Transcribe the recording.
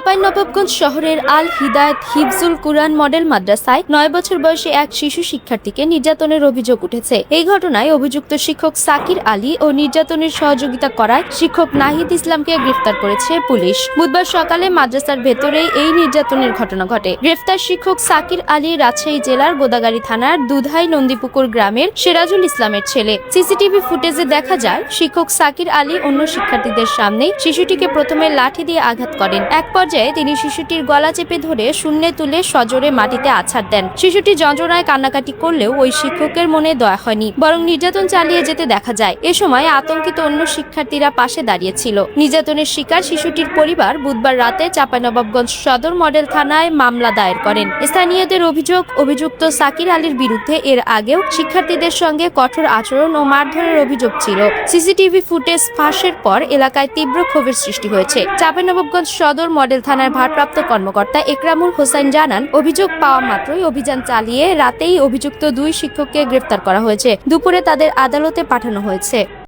চাঁপাইনবাবগঞ্জ শহরের আল হিদায়াত হিফজুল কুরআন মডেল মাদ্রাসায় 9 বছর বয়সী এক শিশু শিক্ষার্থীকে নির্যাতনের অভিযোগ উঠেছে। এই ঘটনায় অভিযুক্ত শিক্ষক সাকির আলী ও নির্যাতনের সহযোগিতা করায় শিক্ষক নাহিদ ইসলামকে গ্রেফতার করেছে পুলিশ। বুধবার সকালে মাদ্রাসার ভেতরেই এই নির্যাতনের ঘটনা ঘটে। গ্রেফতার শিক্ষক সাকির আলী রাজশাহী জেলার গোদাগাড়ী থানার দুধাই নন্দীপুকুর গ্রামের সিরাজুল ইসলামের ছেলে। সিসিটিভি ফুটেজে দেখা যায় শিক্ষক সাকির আলী অন্য শিক্ষার্থীদের সামনে শিশুটিকে প্রথমে লাঠি দিয়ে আঘাত করেন। এক পর্যায়ে তিনি শিশুটির গলা চেপে ধরে শূন্যে তুলে সজোরে মাটিতে আছাড় দেন। শিশুটি যন্ত্রণায় কান্নাকাটি করলেও ওই শিক্ষকের মনে দয়া হয়নি, বরং নির্যাতন চালিয়ে যেতে দেখা যায়। এ সময় আতঙ্কিত অন্য শিক্ষার্থীরা পাশে দাঁড়িয়েছিল। নির্যাতনের শিকার শিশুটির পরিবার বুধবার রাতে চাঁপাইনবাবগঞ্জ সদর মডেল থানায় মামলা দায়ের করেন। স্থানীয়দের অভিযোগ, অভিযুক্ত সাকির আলীর বিরুদ্ধে এর আগেও শিক্ষার্থীদের সঙ্গে কঠোর আচরণ ও মারধরের অভিযোগ ছিল। সিসিটিভি ফুটেজ ফাঁসের পর এলাকায় তীব্র ক্ষোভের সৃষ্টি হয়েছে। চাঁপাইনবাবগঞ্জ সদর মডেল থানার ভারপ্রাপ্ত কর্মকর্তা একরামুল হোসেন জানান, অভিযোগ পাওয়া মাত্রই অভিযান চালিয়ে রাতেই অভিযুক্ত 2 শিক্ষককে গ্রেফতার করা হয়েছে। দুপুরে তাদের আদালতে পাঠানো হয়েছে।